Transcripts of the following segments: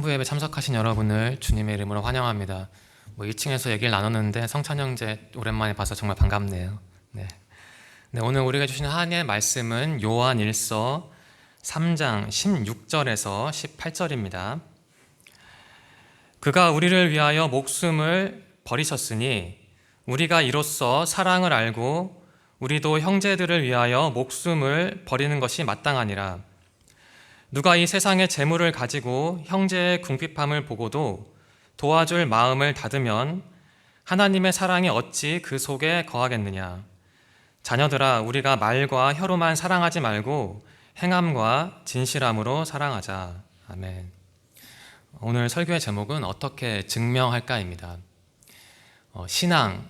성부 예배 참석하신 여러분을 주님의 이름으로 환영합니다. 1층에서 얘기를 나눴는데 성찬 형제 오랜만에 봐서 정말 반갑네요. 네, 오늘 우리가 주시는 하나님의 말씀은 요한 1서 3장 16절에서 18절입니다. 그가 우리를 위하여 목숨을 버리셨으니 우리가 이로써 사랑을 알고 우리도 형제들을 위하여 목숨을 버리는 것이 마땅하니라. 누가 이 세상의 재물을 가지고 형제의 궁핍함을 보고도 도와줄 마음을 닫으면 하나님의 사랑이 어찌 그 속에 거하겠느냐. 자녀들아, 우리가 말과 혀로만 사랑하지 말고 행함과 진실함으로 사랑하자. 아멘. 오늘 설교의 제목은 어떻게 증명할까입니다.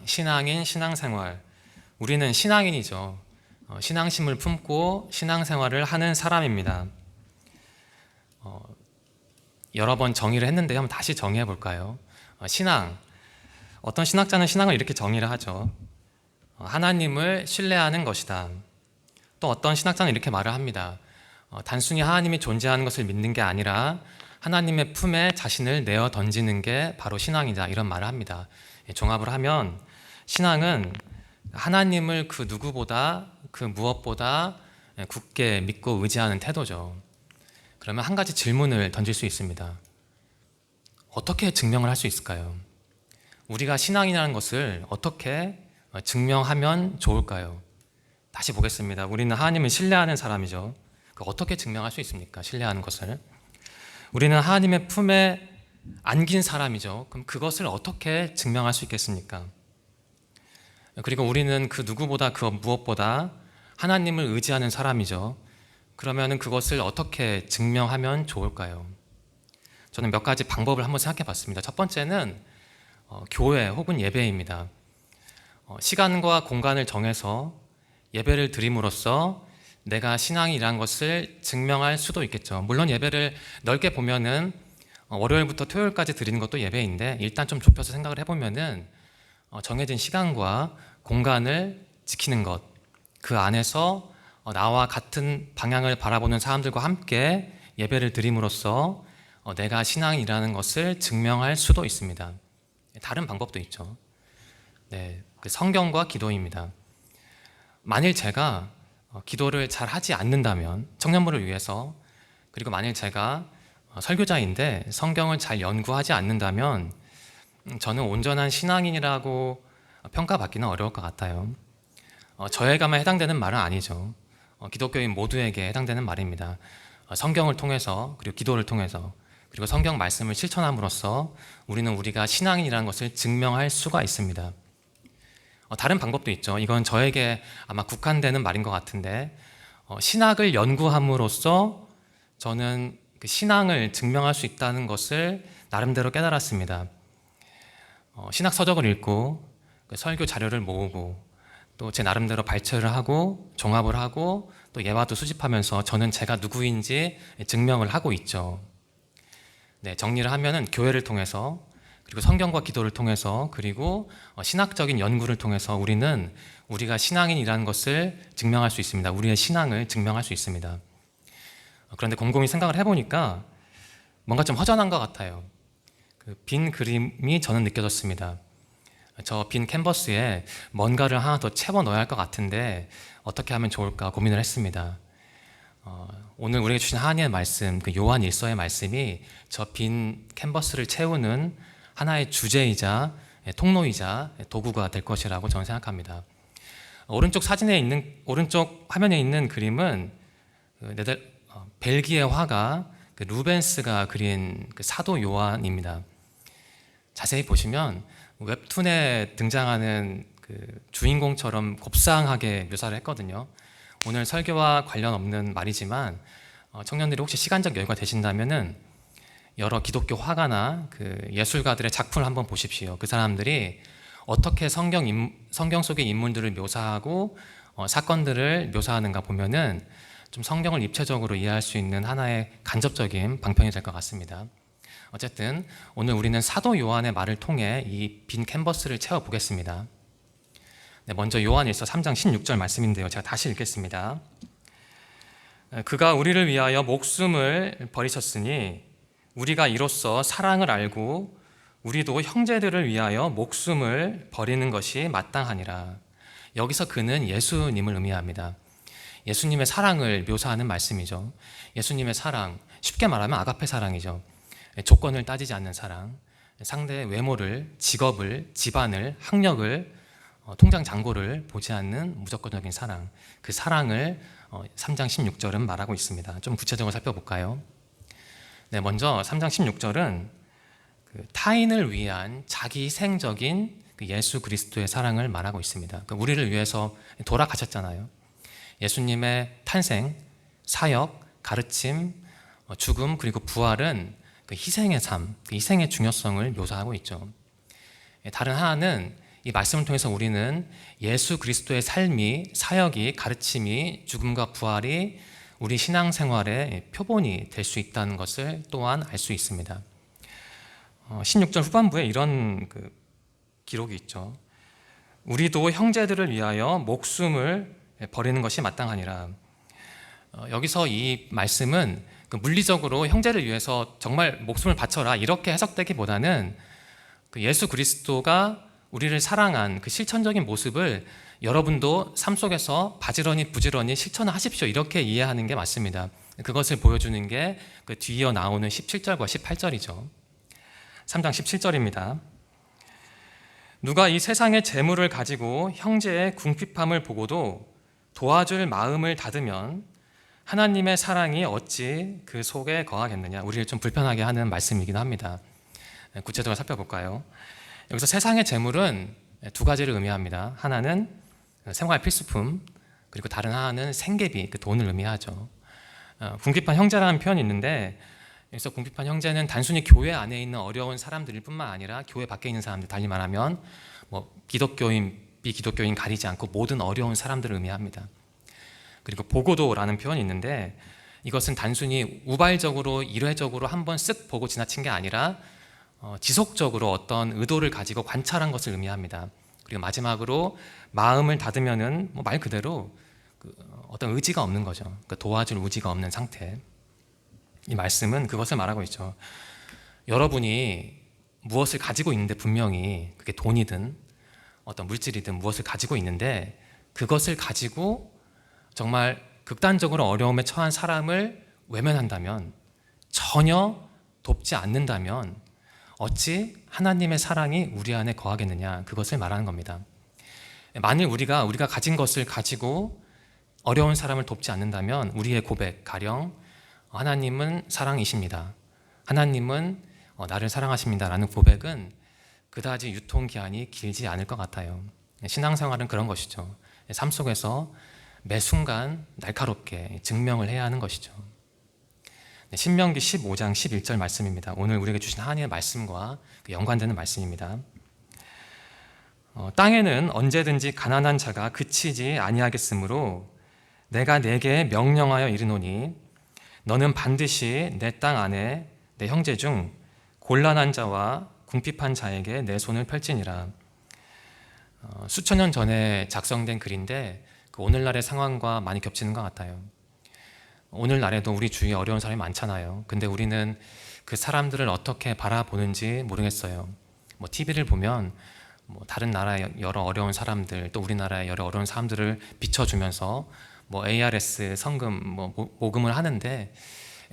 신앙인 신앙생활. 우리는 신앙인이죠. 신앙심을 품고 신앙생활을 하는 사람입니다. 여러 번 정의를 했는데 한번 다시 정의해 볼까요? 신앙. 어떤 신학자는 신앙을 이렇게 정의를 하죠. 하나님을 신뢰하는 것이다. 또 어떤 신학자는 이렇게 말을 합니다. 단순히 하나님이 존재하는 것을 믿는 게 아니라 하나님의 품에 자신을 내어 던지는 게 바로 신앙이다. 이런 말을 합니다. 종합을 하면 신앙은 하나님을 그 누구보다 그 무엇보다 굳게 믿고 의지하는 태도죠. 그러면 한 가지 질문을 던질 수 있습니다. 어떻게 증명을 할 수 있을까요? 우리가 신앙이라는 것을 어떻게 증명하면 좋을까요? 다시 보겠습니다. 우리는 하나님을 신뢰하는 사람이죠. 어떻게 증명할 수 있습니까? 신뢰하는 것을. 우리는 하나님의 품에 안긴 사람이죠. 그럼 그것을 어떻게 증명할 수 있겠습니까? 그리고 우리는 그 누구보다 그 무엇보다 하나님을 의지하는 사람이죠. 그러면 그것을 어떻게 증명하면 좋을까요? 저는 몇 가지 방법을 한번 생각해 봤습니다. 첫 번째는 교회 혹은 예배입니다. 시간과 공간을 정해서 예배를 드림으로써 내가 신앙이라는 것을 증명할 수도 있겠죠. 물론 예배를 넓게 보면은 월요일부터 토요일까지 드리는 것도 예배인데 일단 좀 좁혀서 생각을 해보면은 정해진 시간과 공간을 지키는 것, 그 안에서 나와 같은 방향을 바라보는 사람들과 함께 예배를 드림으로써 내가 신앙이라는 것을 증명할 수도 있습니다. 다른 방법도 있죠. 네, 성경과 기도입니다. 만일 제가 기도를 잘 하지 않는다면, 청년부를 위해서, 그리고 만일 제가 설교자인데 성경을 잘 연구하지 않는다면 저는 온전한 신앙인이라고 평가받기는 어려울 것 같아요. 저에게만 해당되는 말은 아니죠. 기독교인 모두에게 해당되는 말입니다. 성경을 통해서, 그리고 기도를 통해서, 그리고 성경 말씀을 실천함으로써 우리는 우리가 신앙인이라는 것을 증명할 수가 있습니다. 다른 방법도 있죠. 이건 저에게 아마 국한되는 말인 것 같은데, 신학을 연구함으로써 저는 그 신앙을 증명할 수 있다는 것을 나름대로 깨달았습니다. 신학 서적을 읽고 설교 자료를 모으고 또 제 나름대로 발췌를 하고 종합을 하고 또 예화도 수집하면서 저는 제가 누구인지 증명을 하고 있죠. 네, 정리를 하면은 교회를 통해서, 그리고 성경과 기도를 통해서, 그리고 신학적인 연구를 통해서 우리는 우리가 신앙인이라는 것을 증명할 수 있습니다. 우리의 신앙을 증명할 수 있습니다. 그런데 곰곰이 생각을 해보니까 뭔가 좀 허전한 것 같아요. 빈 그림이 저는 느껴졌습니다. 저 빈 캔버스에 뭔가를 하나 더 채워 넣어야 할 것 같은데 어떻게 하면 좋을까 고민을 했습니다. 오늘 우리에게 주신 하나님의 말씀, 요한 1서의 말씀이 저 빈 캔버스를 채우는 하나의 주제이자 통로이자 도구가 될 것이라고 저는 생각합니다. 오른쪽 화면에 있는 그림은 벨기에 화가 루벤스가 그린 사도 요한입니다. 자세히 보시면 웹툰에 등장하는 주인공처럼 곱상하게 묘사를 했거든요. 오늘 설교와 관련 없는 말이지만 청년들이 혹시 시간적 여유가 되신다면은 여러 기독교 화가나 예술가들의 작품을 한번 보십시오. 그 사람들이 어떻게 성경 속의 인물들을 묘사하고 사건들을 묘사하는가 보면은 좀 성경을 입체적으로 이해할 수 있는 하나의 간접적인 방편이 될 것 같습니다. 어쨌든 오늘 우리는 사도 요한의 말을 통해 이 빈 캔버스를 채워보겠습니다. 네, 먼저 요한 1서 3장 16절 말씀인데요. 제가 다시 읽겠습니다. 그가 우리를 위하여 목숨을 버리셨으니 우리가 이로써 사랑을 알고 우리도 형제들을 위하여 목숨을 버리는 것이 마땅하니라. 여기서 그는 예수님을 의미합니다. 예수님의 사랑을 묘사하는 말씀이죠. 예수님의 사랑, 쉽게 말하면 아가페 사랑이죠. 조건을 따지지 않는 사랑, 상대의 외모를, 직업을, 집안을, 학력을, 통장 잔고를 보지 않는 무조건적인 사랑, 그 사랑을 3장 16절은 말하고 있습니다. 좀 구체적으로 살펴볼까요? 네, 먼저 3장 16절은 타인을 위한 자기 희생적인 예수 그리스도의 사랑을 말하고 있습니다. 우리를 위해서 돌아가셨잖아요. 예수님의 탄생, 사역, 가르침, 죽음 그리고 부활은 그 희생의 삶, 그 희생의 중요성을 묘사하고 있죠. 다른 하나는 이 말씀을 통해서 우리는 예수 그리스도의 삶이, 사역이, 가르침이, 죽음과 부활이 우리 신앙생활의 표본이 될 수 있다는 것을 또한 알 수 있습니다. 16절 후반부에 이런 기록이 있죠. 우리도 형제들을 위하여 목숨을 버리는 것이 마땅하니라. 여기서 이 말씀은 물리적으로 형제를 위해서 정말 목숨을 바쳐라 이렇게 해석되기보다는 예수 그리스도가 우리를 사랑한 그 실천적인 모습을 여러분도 삶 속에서 바지런히 부지런히 실천하십시오 이렇게 이해하는 게 맞습니다. 그것을 보여주는 게 그 뒤이어 나오는 17절과 18절이죠. 3장 17절입니다. 누가 이 세상의 재물을 가지고 형제의 궁핍함을 보고도 도와줄 마음을 닫으면 하나님의 사랑이 어찌 그 속에 거하겠느냐. 우리를 좀 불편하게 하는 말씀이기도 합니다. 구체적으로 살펴볼까요? 여기서 세상의 재물은 두 가지를 의미합니다. 하나는 생활 필수품, 그리고 다른 하나는 생계비, 그 돈을 의미하죠. 궁핍한 형제라는 표현이 있는데 여기서 궁핍한 형제는 단순히 교회 안에 있는 어려운 사람들일 뿐만 아니라 교회 밖에 있는 사람들, 달리 말하면 기독교인, 비기독교인 가리지 않고 모든 어려운 사람들을 의미합니다. 그리고 보고도라는 표현이 있는데 이것은 단순히 우발적으로 일회적으로 한번 쓱 보고 지나친 게 아니라 지속적으로 어떤 의도를 가지고 관찰한 것을 의미합니다. 그리고 마지막으로 마음을 닫으면은 말 그대로 어떤 의지가 없는 거죠. 그러니까 도와줄 의지가 없는 상태. 이 말씀은 그것을 말하고 있죠. 여러분이 무엇을 가지고 있는데 분명히 그게 돈이든 어떤 물질이든 무엇을 가지고 있는데 그것을 가지고 정말 극단적으로 어려움에 처한 사람을 외면한다면, 전혀 돕지 않는다면 어찌 하나님의 사랑이 우리 안에 거하겠느냐, 그것을 말하는 겁니다. 만일 우리가 가진 것을 가지고 어려운 사람을 돕지 않는다면 우리의 고백, 가령 하나님은 사랑이십니다, 하나님은 나를 사랑하십니다 라는 고백은 그다지 유통기한이 길지 않을 것 같아요. 신앙생활은 그런 것이죠. 삶 속에서 매 순간 날카롭게 증명을 해야 하는 것이죠. 신명기 15장 11절 말씀입니다. 오늘 우리에게 주신 하나님의 말씀과 연관되는 말씀입니다. 땅에는 언제든지 가난한 자가 그치지 아니하겠으므로 내가 네게 명령하여 이르노니 너는 반드시 내 땅 안에 내 형제 중 곤란한 자와 궁핍한 자에게 내 손을 펼지니라. 수천 년 전에 작성된 글인데 오늘날의 상황과 많이 겹치는 것 같아요. 오늘날에도 우리 주위에 어려운 사람이 많잖아요. 근데 우리는 그 사람들을 어떻게 바라보는지 모르겠어요. TV를 보면 다른 나라의 여러 어려운 사람들, 또 우리나라의 여러 어려운 사람들을 비춰주면서 ARS 성금 모금을 하는데,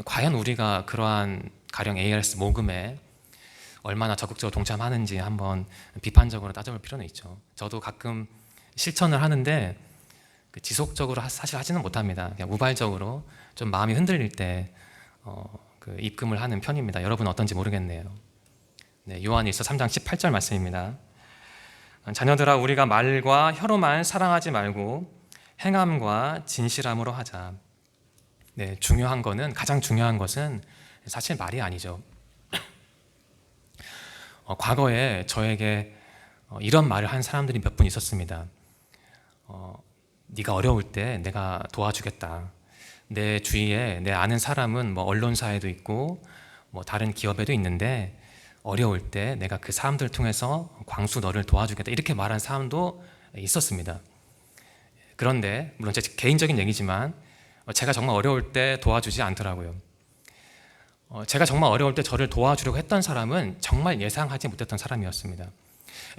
과연 우리가 그러한 가령 ARS 모금에 얼마나 적극적으로 동참하는지 한번 비판적으로 따져볼 필요는 있죠. 저도 가끔 실천을 하는데 지속적으로 사실 하지는 못합니다. 그냥 우발적으로 좀 마음이 흔들릴 때 입금을 하는 편입니다. 여러분 어떤지 모르겠네요. 요한일서 3장 18절 말씀입니다. 자녀들아, 우리가 말과 혀로만 사랑하지 말고 행함과 진실함으로 하자. 중요한 거는, 가장 중요한 것은 사실 말이 아니죠. 과거에 저에게 이런 말을 한 사람들이 몇 분 있었습니다. 네가 어려울 때 내가 도와주겠다. 내 주위에 내 아는 사람은 언론사에도 있고 다른 기업에도 있는데 어려울 때 내가 그 사람들을 통해서 광수 너를 도와주겠다, 이렇게 말한 사람도 있었습니다. 그런데 물론 제 개인적인 얘기지만 제가 정말 어려울 때 도와주지 않더라고요. 제가 정말 어려울 때 저를 도와주려고 했던 사람은 정말 예상하지 못했던 사람이었습니다.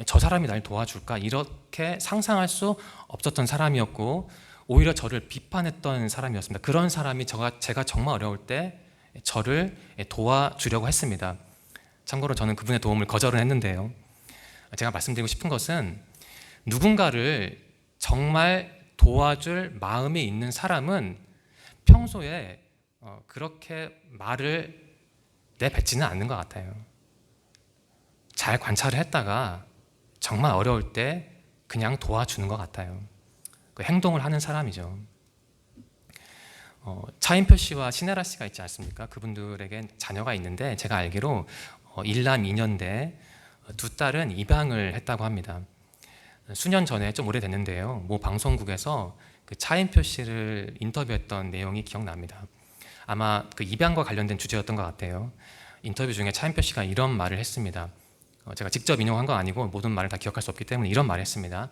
저 사람이 날 도와줄까? 이렇게 상상할 수 없었던 사람이었고 오히려 저를 비판했던 사람이었습니다. 그런 사람이 제가 정말 어려울 때 저를 도와주려고 했습니다. 참고로 저는 그분의 도움을 거절을 했는데요. 제가 말씀드리고 싶은 것은 누군가를 정말 도와줄 마음이 있는 사람은 평소에 그렇게 말을 내뱉지는 않는 것 같아요. 잘 관찰을 했다가 정말 어려울 때 그냥 도와주는 것 같아요. 그 행동을 하는 사람이죠. 차인표 씨와 신혜라 씨가 있지 않습니까? 그분들에겐 자녀가 있는데 제가 알기로 일남 2년대 두 딸은 입양을 했다고 합니다. 수년 전에 좀 오래됐는데요. 모 방송국에서 그 차인표 씨를 인터뷰했던 내용이 기억납니다. 아마 그 입양과 관련된 주제였던 것 같아요. 인터뷰 중에 차인표 씨가 이런 말을 했습니다. 제가 직접 인용한 건 아니고 모든 말을 다 기억할 수 없기 때문에 이런 말을 했습니다.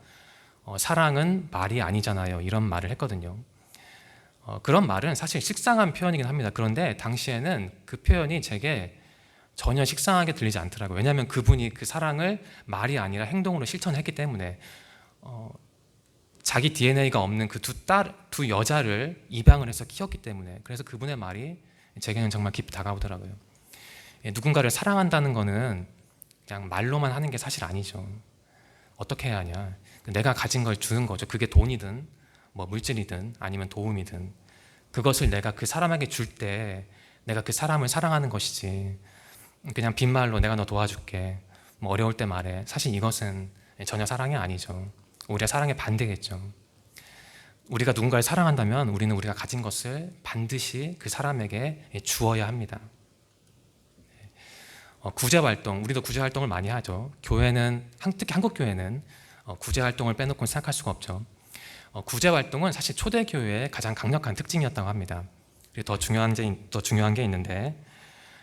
사랑은 말이 아니잖아요. 이런 말을 했거든요. 그런 말은 사실 식상한 표현이긴 합니다. 그런데 당시에는 그 표현이 제게 전혀 식상하게 들리지 않더라고요. 왜냐하면 그분이 그 사랑을 말이 아니라 행동으로 실천했기 때문에 자기 DNA가 없는 그 두 여자를 입양을 해서 키웠기 때문에 그래서 그분의 말이 제게는 정말 깊이 다가오더라고요. 누군가를 사랑한다는 거는 그냥 말로만 하는 게 사실 아니죠. 어떻게 해야 하냐? 내가 가진 걸 주는 거죠. 그게 돈이든 뭐 물질이든 아니면 도움이든 그것을 내가 그 사람에게 줄 때 내가 그 사람을 사랑하는 것이지 그냥 빈말로 내가 너 도와줄게 뭐 어려울 때 말해 사실 이것은 전혀 사랑이 아니죠. 오히려 사랑의 반대겠죠. 우리가 누군가를 사랑한다면 우리는 우리가 가진 것을 반드시 그 사람에게 주어야 합니다. 구제활동, 우리도 구제활동을 많이 하죠. 교회는, 특히 한국 교회는 구제활동을 빼놓고 생각할 수가 없죠. 구제활동은 사실 초대교회의 가장 강력한 특징이었다고 합니다. 그리고 더 중요한 게 있는데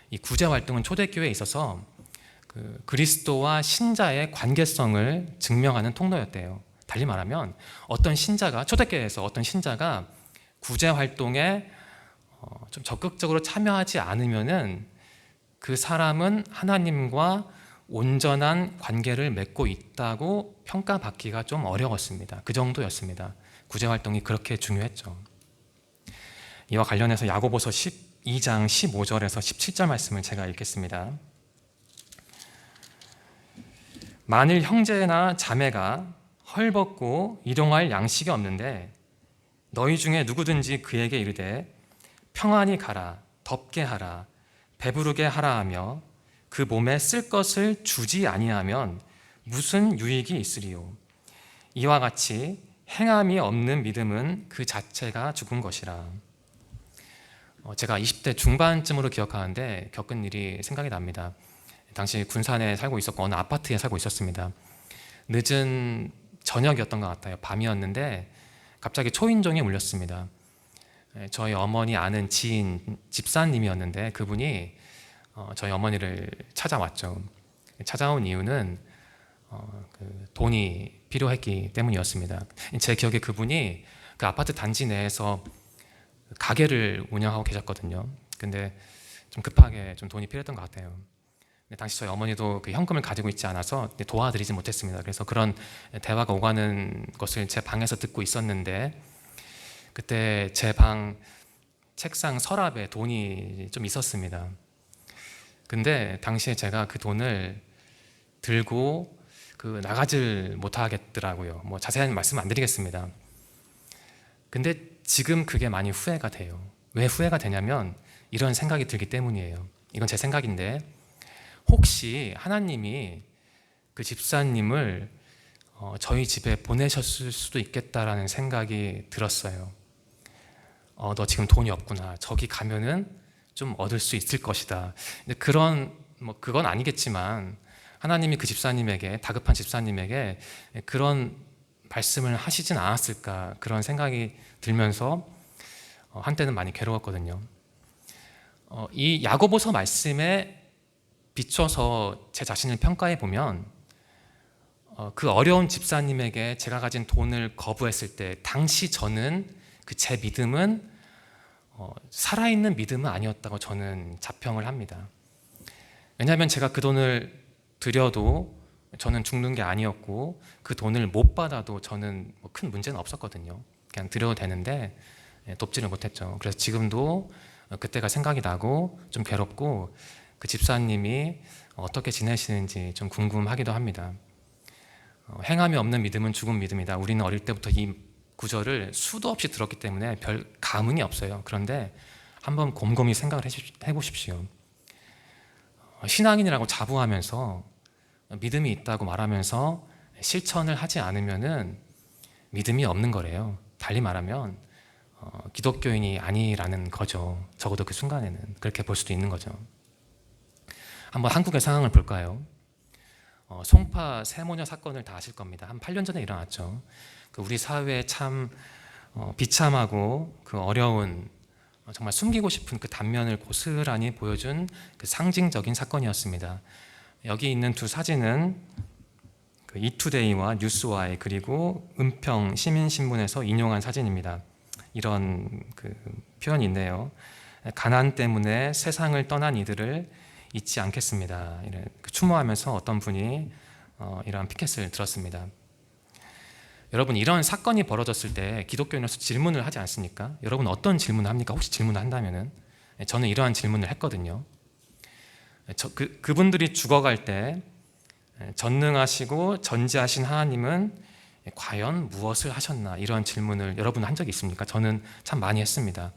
이 구제활동은 초대교회에 있어서 그 그리스도와 신자의 관계성을 증명하는 통로였대요. 달리 말하면 어떤 신자가 초대교회에서 어떤 신자가 구제활동에 좀 적극적으로 참여하지 않으면은 그 사람은 하나님과 온전한 관계를 맺고 있다고 평가받기가 좀 어려웠습니다. 그 정도였습니다. 구제활동이 그렇게 중요했죠. 이와 관련해서 야고보서 12장 15절에서 17절 말씀을 제가 읽겠습니다. 만일 형제나 자매가 헐벗고 일용할 양식이 없는데 너희 중에 누구든지 그에게 이르되 평안히 가라 덥게 하라 배부르게 하라 하며 그 몸에 쓸 것을 주지 아니하면 무슨 유익이 있으리요. 이와 같이 행함이 없는 믿음은 그 자체가 죽은 것이라. 제가 20대 중반쯤으로 기억하는데 겪은 일이 생각이 납니다. 당시 군산에 살고 있었고 어느 아파트에 살고 있었습니다. 늦은 저녁이었던 것 같아요. 밤이었는데 갑자기 초인종이 울렸습니다. 저희 어머니 아는 지인 집사님이었는데 그분이 저희 어머니를 찾아왔죠. 찾아온 이유는 그 돈이 필요했기 때문이었습니다. 제 기억에 그분이 그 아파트 단지 내에서 가게를 운영하고 계셨거든요. 근데 좀 급하게 좀 돈이 필요했던 것 같아요. 당시 저희 어머니도 그 현금을 가지고 있지 않아서 도와드리지 못했습니다. 그래서 그런 대화가 오가는 것을 제 방에서 듣고 있었는데 그때 제 방 책상 서랍에 돈이 좀 있었습니다. 근데 당시에 제가 그 돈을 들고 나가질 못하겠더라고요. 뭐 자세한 말씀 안 드리겠습니다. 근데 지금 그게 많이 후회가 돼요. 왜 후회가 되냐면 이런 생각이 들기 때문이에요. 이건 제 생각인데 혹시 하나님이 그 집사님을 저희 집에 보내셨을 수도 있겠다라는 생각이 들었어요. 너 지금 돈이 없구나. 저기 가면은 좀 얻을 수 있을 것이다. 근데 그건 아니겠지만 하나님이 그 집사님에게 다급한 집사님에게 그런 말씀을 하시진 않았을까 그런 생각이 들면서 한때는 많이 괴로웠거든요. 이 야고보서 말씀에 비춰서 제 자신을 평가해 보면 그 어려운 집사님에게 제가 가진 돈을 거부했을 때 당시 저는 제 믿음은 살아있는 믿음은 아니었다고 저는 자평을 합니다. 왜냐하면 제가 그 돈을 드려도 저는 죽는 게 아니었고, 그 돈을 못 받아도 저는 큰 문제는 없었거든요. 그냥 드려도 되는데 돕지를 못했죠. 그래서 지금도 그때가 생각이 나고 좀 괴롭고, 그 집사님이 어떻게 지내시는지 좀 궁금하기도 합니다. 행함이 없는 믿음은 죽은 믿음이다. 우리는 어릴 때부터 이 구절을 수도 없이 들었기 때문에 별 감흥이 없어요. 그런데 한번 곰곰이 생각을 해보십시오. 신앙인이라고 자부하면서 믿음이 있다고 말하면서 실천을 하지 않으면은 믿음이 없는 거래요. 달리 말하면 기독교인이 아니라는 거죠. 적어도 그 순간에는 그렇게 볼 수도 있는 거죠. 한번 한국의 상황을 볼까요? 송파 세모녀 사건을 다 아실 겁니다. 한 8년 전에 일어났죠. 우리 사회에 참 비참하고 그 어려운, 정말 숨기고 싶은 그 단면을 고스란히 보여준 그 상징적인 사건이었습니다. 여기 있는 두 사진은 그 이투데이와 뉴스와의, 그리고 은평 시민신문에서 인용한 사진입니다. 이런 그 표현이 있네요. 가난 때문에 세상을 떠난 이들을 잊지 않겠습니다. 추모하면서 어떤 분이 이러한 피켓을 들었습니다. 여러분, 이런 사건이 벌어졌을 때 기독교인으로서 질문을 하지 않습니까? 여러분 어떤 질문을 합니까? 혹시 질문을 한다면은 저는 이러한 질문을 했거든요. 그분들이 죽어갈 때 전능하시고 전지하신 하나님은 과연 무엇을 하셨나, 이런 질문을 여러분 한 적이 있습니까? 저는 참 많이 했습니다.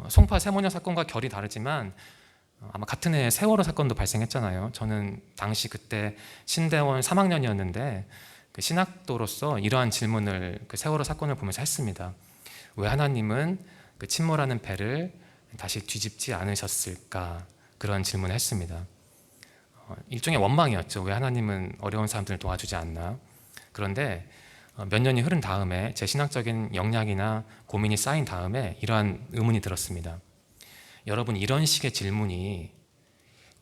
송파 세모녀 사건과 결이 다르지만 아마 같은 해에 세월호 사건도 발생했잖아요. 저는 당시 그때 신대원 3학년이었는데 그 신학도로서 이러한 질문을 그 세월호 사건을 보면서 했습니다. 왜 하나님은 그 침몰하는 배를 다시 뒤집지 않으셨을까? 그런 질문을 했습니다. 일종의 원망이었죠. 왜 하나님은 어려운 사람들을 도와주지 않나? 그런데 몇 년이 흐른 다음에 제 신학적인 역량이나 고민이 쌓인 다음에 이러한 의문이 들었습니다. 여러분, 이런 식의 질문이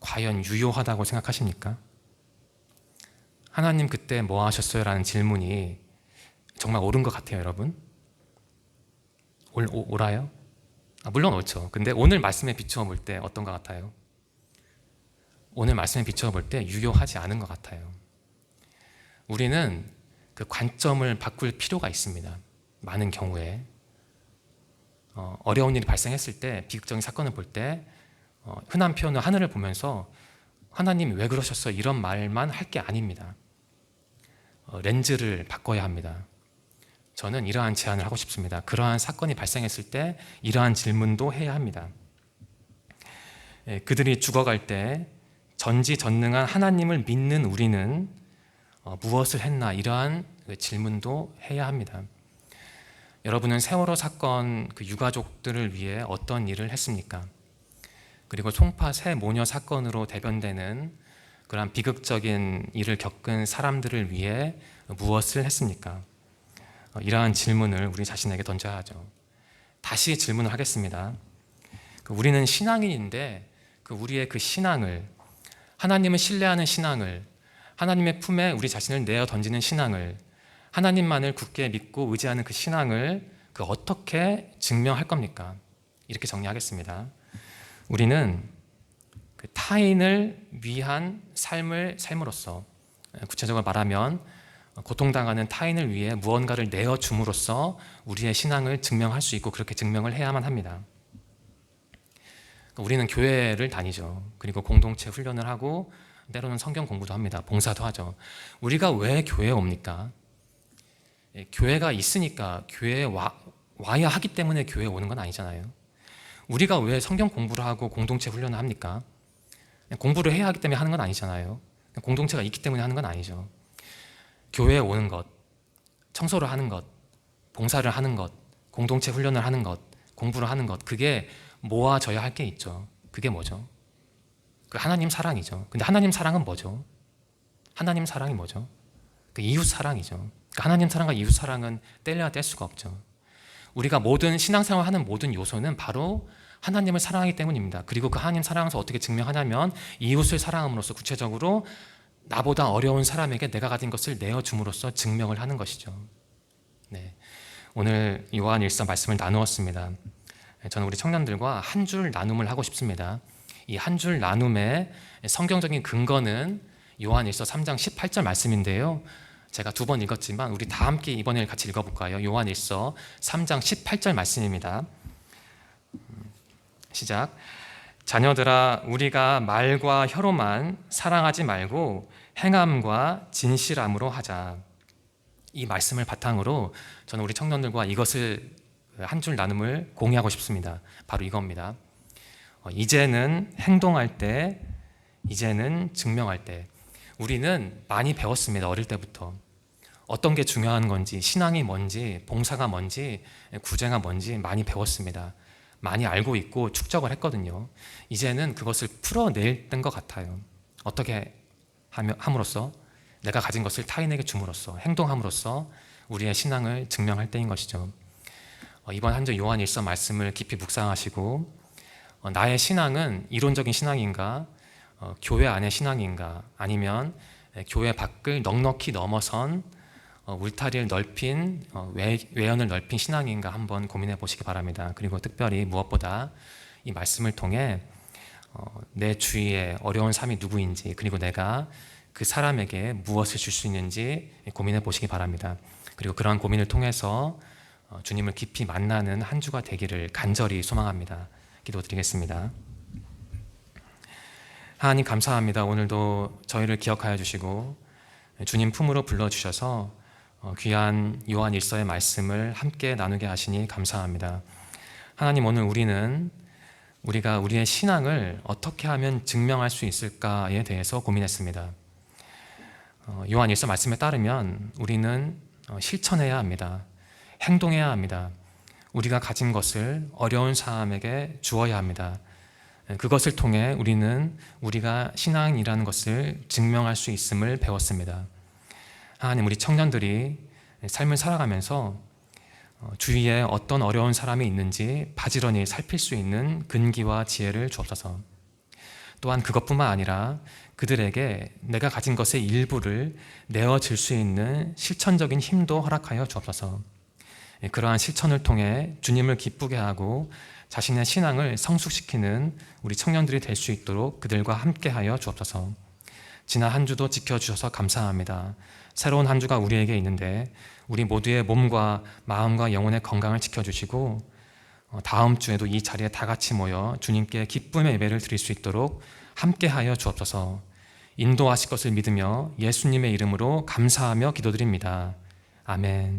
과연 유효하다고 생각하십니까? 하나님 그때 뭐 하셨어요? 라는 질문이 정말 옳은 것 같아요, 여러분? 옳아요? 물론 옳죠. 근데 오늘 말씀에 비추어 볼 때 어떤 것 같아요? 오늘 말씀에 비추어 볼 때 유효하지 않은 것 같아요. 우리는 그 관점을 바꿀 필요가 있습니다. 많은 경우에 어려운 일이 발생했을 때, 비극적인 사건을 볼 때 흔한 표현으로 하늘을 보면서 하나님 왜 그러셨어요? 이런 말만 할 게 아닙니다. 렌즈를 바꿔야 합니다. 저는 이러한 제안을 하고 싶습니다. 그러한 사건이 발생했을 때 이러한 질문도 해야 합니다. 그들이 죽어갈 때 전지전능한 하나님을 믿는 우리는 무엇을 했나, 이러한 질문도 해야 합니다. 여러분은 세월호 사건 그 유가족들을 위해 어떤 일을 했습니까? 그리고 송파 새 모녀 사건으로 대변되는 그런 비극적인 일을 겪은 사람들을 위해 무엇을 했습니까? 이러한 질문을 우리 자신에게 던져야 하죠. 다시 질문을 하겠습니다. 우리는 신앙인인데 우리의 그 신앙을, 하나님을 신뢰하는 신앙을, 하나님의 품에 우리 자신을 내어 던지는 신앙을, 하나님만을 굳게 믿고 의지하는 그 신앙을 어떻게 증명할 겁니까? 이렇게 정리하겠습니다. 우리는 그 타인을 위한 삶을 삶으로써, 구체적으로 말하면 고통당하는 타인을 위해 무언가를 내어줌으로써 우리의 신앙을 증명할 수 있고, 그렇게 증명을 해야만 합니다. 우리는 교회를 다니죠. 그리고 공동체 훈련을 하고 때로는 성경 공부도 합니다. 봉사도 하죠. 우리가 왜 교회에 옵니까? 교회가 있으니까 교회에 와야 하기 때문에 교회에 오는 건 아니잖아요. 우리가 왜 성경 공부를 하고 공동체 훈련을 합니까? 공부를 해야 하기 때문에 하는 건 아니잖아요. 공동체가 있기 때문에 하는 건 아니죠. 교회에 오는 것, 청소를 하는 것, 봉사를 하는 것, 공동체 훈련을 하는 것, 공부를 하는 것, 그게 모아져야 할 게 있죠. 그게 뭐죠? 그 하나님 사랑이죠. 근데 하나님 사랑은 뭐죠? 하나님 사랑이 뭐죠? 그 이웃 사랑이죠. 그 하나님 사랑과 이웃 사랑은 뗄래야 뗄 수가 없죠. 우리가 모든 신앙생활 하는 모든 요소는 바로 하나님을 사랑하기 때문입니다. 그리고 그 하나님 사랑에서 어떻게 증명하냐면 이웃을 사랑함으로써, 구체적으로 나보다 어려운 사람에게 내가 가진 것을 내어줌으로써 증명을 하는 것이죠. 네. 오늘 요한 1서 말씀을 나누었습니다. 저는 우리 청년들과 한 줄 나눔을 하고 싶습니다. 이 한 줄 나눔의 성경적인 근거는 요한일서 3장 18절 말씀인데요. 제가 2번 읽었지만 우리 다 함께 이번에 같이 읽어볼까요? 요한일서 3장 18절 말씀입니다. 시작. 자녀들아, 우리가 말과 혀로만 사랑하지 말고 행함과 진실함으로 하자. 이 말씀을 바탕으로 저는 우리 청년들과 이것을 한 줄 나눔을 공유하고 싶습니다. 바로 이겁니다. 이제는 행동할 때, 이제는 증명할 때. 우리는 많이 배웠습니다. 어릴 때부터. 어떤 게 중요한 건지, 신앙이 뭔지, 봉사가 뭔지, 구제가 뭔지 많이 배웠습니다. 많이 알고 있고 축적을 했거든요. 이제는 그것을 풀어낼 때인 것 같아요. 어떻게 함으로써? 내가 가진 것을 타인에게 줌으로써, 행동함으로써 우리의 신앙을 증명할 때인 것이죠. 이번 한 주 요한일서 말씀을 깊이 묵상하시고 나의 신앙은 이론적인 신앙인가, 교회 안의 신앙인가, 아니면 교회 밖을 넉넉히 넘어선 울타리를 넓힌 외연을 넓힌 신앙인가 한번 고민해 보시기 바랍니다. 그리고 특별히 무엇보다 이 말씀을 통해 내 주위에 어려운 사람이 누구인지, 그리고 내가 그 사람에게 무엇을 줄 수 있는지 고민해 보시기 바랍니다. 그리고 그러한 고민을 통해서 주님을 깊이 만나는 한 주가 되기를 간절히 소망합니다. 기도드리겠습니다. 하나님 감사합니다. 오늘도 저희를 기억하여 주시고 주님 품으로 불러주셔서 귀한 요한 일서의 말씀을 함께 나누게 하시니 감사합니다. 하나님, 오늘 우리가 우리의 신앙을 어떻게 하면 증명할 수 있을까에 대해서 고민했습니다. 요한 일서 말씀에 따르면 우리는 실천해야 합니다. 행동해야 합니다. 우리가 가진 것을 어려운 사람에게 주어야 합니다. 그것을 통해 우리는 우리가 신앙이라는 것을 증명할 수 있음을 배웠습니다. 하나님, 우리 청년들이 삶을 살아가면서 주위에 어떤 어려운 사람이 있는지 바지런히 살필 수 있는 근기와 지혜를 주옵소서. 또한 그것뿐만 아니라 그들에게 내가 가진 것의 일부를 내어줄 수 있는 실천적인 힘도 허락하여 주옵소서. 그러한 실천을 통해 주님을 기쁘게 하고 자신의 신앙을 성숙시키는 우리 청년들이 될 수 있도록 그들과 함께하여 주옵소서. 지난 한 주도 지켜주셔서 감사합니다. 새로운 한 주가 우리에게 있는데 우리 모두의 몸과 마음과 영혼의 건강을 지켜주시고 다음 주에도 이 자리에 다 같이 모여 주님께 기쁨의 예배를 드릴 수 있도록 함께하여 주옵소서. 인도하실 것을 믿으며 예수님의 이름으로 감사하며 기도드립니다. 아멘.